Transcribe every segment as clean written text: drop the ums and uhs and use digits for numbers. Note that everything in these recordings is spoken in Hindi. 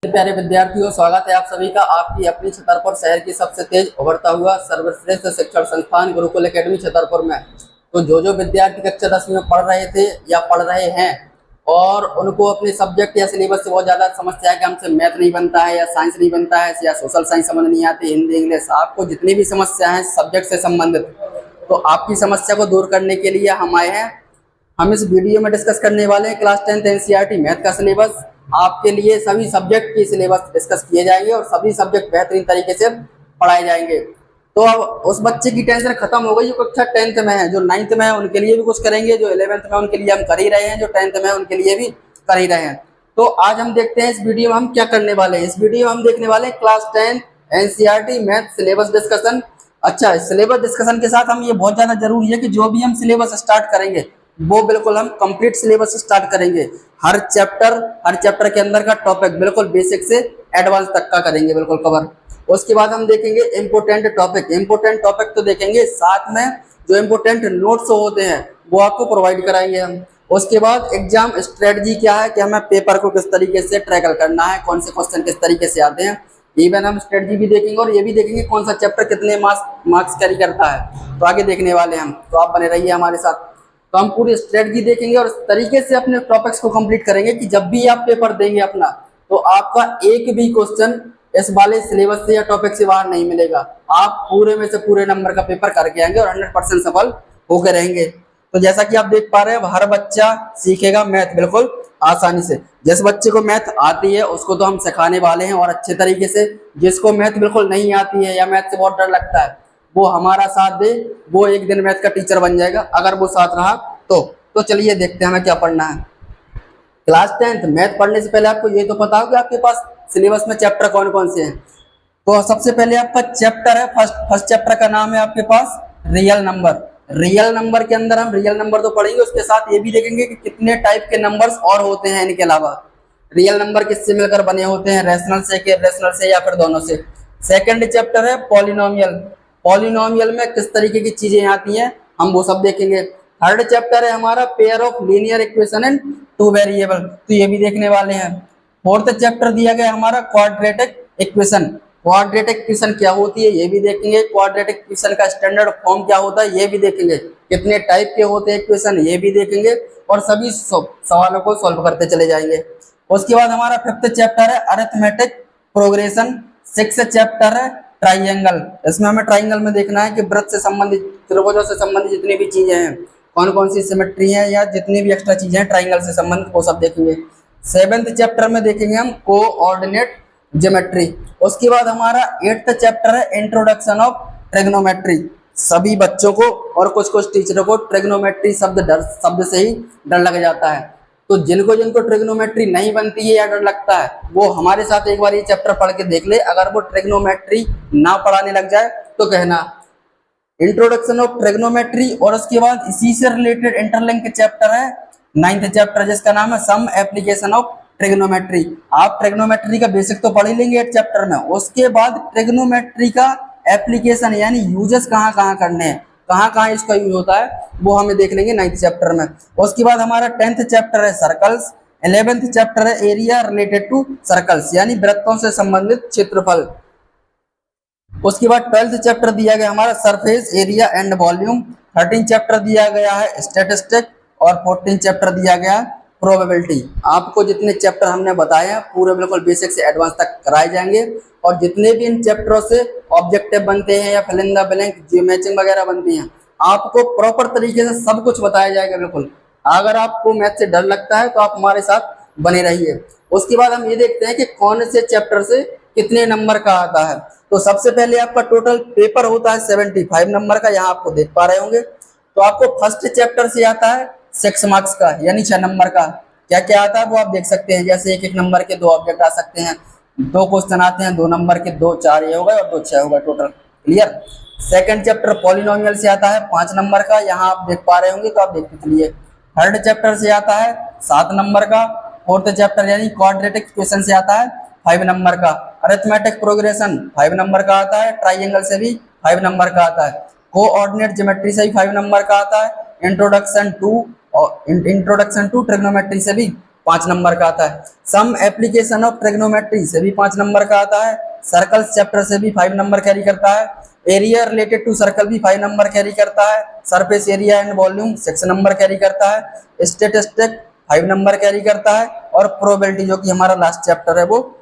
प्यारे विद्यार्थियों, स्वागत है आप सभी का आपकी अपनी छतरपुर शहर की सबसे तेज उभरता हुआ सर्वश्रेष्ठ शिक्षण संस्थान गुरुकुल एकेडमी छतरपुर में। तो जो विद्यार्थी कक्षा 10वीं में पढ़ रहे थे या पढ़ रहे हैं और उनको अपने सब्जेक्ट या सिलेबस से बहुत ज़्यादा समस्या है कि हमसे मैथ नहीं बनता है या साइंस नहीं बनता है या सोशल साइंस समझ नहीं आती, हिंदी इंग्लिश, आपको जितनी भी समस्या है सब्जेक्ट से संबंधित, तो आपकी समस्या को दूर करने के लिए हम आए हैं। हम इस वीडियो में डिस्कस करने वाले हैं क्लास 10th एनसीईआरटी मैथ का सिलेबस। आपके लिए सभी सब्जेक्ट की सिलेबस डिस्कस किए जाएंगे और सभी सब्जेक्ट बेहतरीन तरीके से पढ़ाए जाएंगे। तो अब उस बच्चे की टेंशन खत्म हो गई जो कक्षा 10th में है, जो 9th में है उनके लिए भी कुछ करेंगे, जो 11th में उनके लिए हम कर ही रहे हैं, जो 10th में है उनके लिए भी कर ही रहे हैं। तो आज हम देखते हैं इस वीडियो में हम क्या करने वाले हैं। इस वीडियो में हम देखने वाले हैं class 10 NCERT math syllabus discussion. अच्छा, सिलेबस डिस्कशन के साथ हम ये बहुत ज्यादा जरूरी है कि जो भी हम सिलेबस स्टार्ट करेंगे वो बिल्कुल हम कंप्लीट सिलेबस स्टार्ट करेंगे। हर चैप्टर के अंदर का टॉपिक बिल्कुल बेसिक से एडवांस तक का करेंगे, बिल्कुल कवर। उसके बाद हम देखेंगे इम्पोर्टेंट टॉपिक तो देखेंगे, साथ में जो इम्पोर्टेंट नोट्स होते हैं वो आपको प्रोवाइड कराएंगे हम। उसके बाद एग्जाम स्ट्रेटजी क्या है कि हमें पेपर को किस तरीके से ट्रैकल करना है, कौन से क्वेश्चन किस तरीके से आते हैं, इवन हम स्ट्रेटजी भी देखेंगे और ये भी देखेंगे कौन सा चैप्टर कितने मार्क्स कैरी करता है। तो आगे देखने वाले हम, तो आप बने रहिए हमारे साथ। तो हम पूरी स्ट्रेटजी देखेंगे और इस तरीके से अपने टॉपिक्स को कंप्लीट करेंगे कि जब भी आप पेपर देंगे अपना, तो आपका एक भी क्वेश्चन इस वाले सिलेबस से या टॉपिक से बाहर नहीं मिलेगा। आप पूरे में से पूरे नंबर का पेपर करके आएंगे और 100% सफल होकर रहेंगे। तो जैसा कि आप देख पा रहे हैं, हर बच्चा सीखेगा मैथ बिल्कुल आसानी से। जिस बच्चे को मैथ आती है उसको तो हम सिखाने वाले हैं और अच्छे तरीके से। जिसको मैथ बिल्कुल नहीं आती है या मैथ से बहुत डर लगता है, वो हमारा साथ दे, वो एक दिन मैथ का टीचर बन जाएगा अगर वो साथ रहा तो चलिए देखते हैं हमें क्या पढ़ना है। क्लास 10th मैथ पढ़ने से पहले आपको ये तो पता हो कि आपके पास सिलेबस में चैप्टर कौन कौन से हैं। तो सबसे पहले आपका चैप्टर है, फर्स्ट चैप्टर का नाम है आपके पास रियल नंबर। रियल नंबर के अंदर हम रियल नंबर तो पढ़ेंगे, उसके साथ ये भी देखेंगे कि कितने टाइप के नंबर्स और होते हैं इनके अलावा। रियल नंबर किससे मिलकर बने होते हैं, रैशनल से, इर्रेशनल से, या फिर दोनों से। सेकंड चैप्टर है पॉलिनोमियल। पॉलिनोमियल में किस तरीके की चीजें आती हैं हम वो सब देखेंगे। थर्ड चैप्टर है हमारा pair of linear equation and two variable, तो ये भी देखने वाले हैं। फोर्थ चैप्टर दिया गया हमारा क्वाड्रेटिक इक्वेशन। क्वाड्रेटिक इक्वेशन क्या होती है ये भी देखेंगे। क्वाड्रेटिक इक्वेशन का स्टैंडर्ड फॉर्म क्या होता है ये भी देखेंगे। कितने टाइप के होते हैं इक्वेशन ये भी देखेंगे और सभी सवालों को सॉल्व करते चले जाएंगे। उसके बाद हमारा फिफ्थ चैप्टर है अरिथमेटिक प्रोग्रेशन। सिक्स्थ चैप्टर है ट्राइंगल। इसमें हमें ट्राइंगल में देखना है कि वृत्त से संबंधित, त्रिभुजों से संबंधित जितनी भी चीजें हैं, कौन कौन सी सिमेट्री है या जितनी भी एक्स्ट्रा चीजें हैं ट्राइंगल से संबंधित, वो सब देखेंगे। सेवेंथ चैप्टर में देखेंगे हम कोऑर्डिनेट ज्योमेट्री। उसके बाद हमारा एट्थ चैप्टर है इंट्रोडक्शन ऑफ ट्रिग्नोमेट्री। सभी बच्चों को और कुछ कुछ टीचरों को ट्रिग्नोमेट्री शब्द से ही डर लग जाता है। तो जिनको जिनको ट्रिग्नोमेट्री नहीं बनती है या डर लगता है, वो हमारे साथ एक बार ये चैप्टर पढ़ के देख ले। अगर वो ट्रिग्नोमेट्री ना पढ़ाने लग जाए तो कहना। इंट्रोडक्शन ऑफ ट्रिग्नोमेट्री और उसके बाद इसी से रिलेटेड इंटरलिंक चैप्टर है नाइन्थ चैप्टर, जिसका नाम है सम एप्लीकेशन ऑफ ट्रिग्नोमेट्री। आप ट्रिग्नोमेट्री का बेसिक तो पढ़ ही लेंगे एक चैप्टर में, उसके बाद ट्रिग्नोमेट्री का एप्लीकेशन यानी यूजेस कहाँ कहाँ करने हैं, कहाँ कहाँ इसका यूज होता है, वो हमें देख लेंगे 9th चैप्टर में। उसके बाद हमारा 10th चैप्टर है सर्कल्स। 11th चैप्टर है एरिया रिलेटेड टू सर्कल्स यानी वृत्तों से संबंधित क्षेत्रफल। उसके बाद 12th चैप्टर दिया गया हमारा surface area and volume. 13th chapter दिया गया है स्टैटिस्टिक और 14th चैप्टर दिया गया प्रोबेबिलिटी। आपको जितने चैप्टर हमने बताए हैं पूरे बिल्कुल बेसिक से एडवांस तक कराए जाएंगे और जितने भी इन चैप्टरों से ऑब्जेक्टिव बनते हैं या fill in the blank matching वगैरह बनती हैं, आपको प्रॉपर तरीके से सब कुछ बताया जाएगा बिल्कुल। अगर आपको मैथ से डर लगता है तो आप हमारे साथ बने रहिए। उसके बाद हम ये देखते हैं कि कौन से चैप्टर से कितने नंबर का आता है। तो सबसे पहले आपका टोटल पेपर होता है 75 नंबर का, यहाँ आपको देख पा रहे होंगे। तो आपको फर्स्ट चैप्टर से आता है 6 मार्क्स का यानी 6 नंबर का। क्या क्या आता है वो आप देख सकते हैं, जैसे एक एक नंबर के 2 ऑब्जेक्ट आ सकते हैं, 2 क्वेश्चन आते हैं 2 नंबर के, 2 4 ये हो गए और 2 6 हो गए total. Clear. Second chapter polynomial से आता है 5 नंबर का, यहाँ आप देख पा रहे होंगे तो आप देखते चलिए। थर्ड चैप्टर से आता है 7 नंबर का। फोर्थ चैप्टर यानी क्वाड्रेटिक इक्वेशन से आता है 5 नंबर का। अरिथमेटिक प्रोग्रेशन 5 नंबर का आता है। ट्राइंगल से भी 5 नंबर का आता है। कोऑर्डिनेट ज्योमेट्री से भी 5 नंबर का आता है। इंट्रोडक्शन टू ट्रिग्नोमेट्री से भी 5 नंबर का आता है। सम एप्लीकेशन ऑफ ट्रिग्नोमेट्री से भी 5 नंबर का आता है। सर्कल्स चैप्टर से भी 5 नंबर कैरी करता है। एरिया रिलेटेड टू सर्कल भी 5 नंबर कैरी करता है। Surface area and volume 6 number carry करता है। स्टैटिस्टिक 5 नंबर कैरी करता है। और प्रोबेबिलिटी जो कि हमारा लास्ट चैप्टर है वो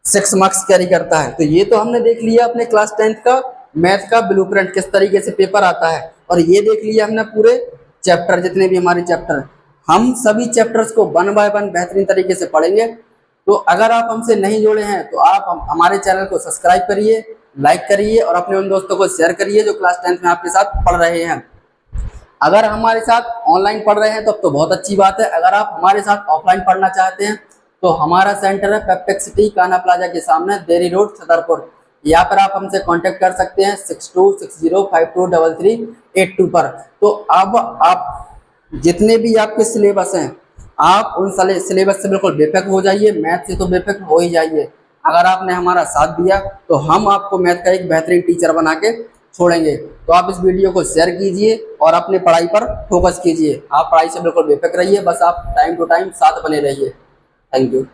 6 मार्क्स कैरी करता है। तो ये तो हमने देख लिया अपने क्लास 10th का मैथ का ब्लूप्रिंट, किस तरीके से पेपर आता है। और ये देख लिया हमने पूरे चैप्टर, जितने भी हमारे चैप्टर हैं। हम सभी चैप्टर्स को 1 बाय 1 बेहतरीन तरीके से पढ़ेंगे। तो अगर आप हमसे नहीं जुड़े हैं तो आप हमारे चैनल को सब्सक्राइब करिए, लाइक करिए और अपने उन दोस्तों को शेयर करिए जो क्लास 10th में आपके साथ पढ़ रहे हैं। अगर हमारे साथ ऑनलाइन पढ़ रहे हैं तो अब तो बहुत अच्छी बात है। अगर आप हमारे साथ ऑफलाइन पढ़ना चाहते हैं तो हमारा सेंटर है पेप्टेक्सिटी कान्हा प्लाजा के सामने, देरी रोड, छतरपुर। यहाँ पर आप हमसे कांटेक्ट कर सकते हैं 6260523382 पर। तो अब आप जितने भी आपके सिलेबस हैं आप उन सिलेबस से बिल्कुल बेफिक्र हो जाइए। मैथ से तो बेफिक्र हो ही जाइए। अगर आपने हमारा साथ दिया तो हम आपको मैथ का एक बेहतरीन टीचर बना के छोड़ेंगे। तो आप इस वीडियो को शेयर कीजिए और अपने पढ़ाई पर फोकस कीजिए। आप पढ़ाई से बिल्कुल बेफिक्र रहिए, बस आप टाइम टू टाइम साथ बने रहिए। Thank you.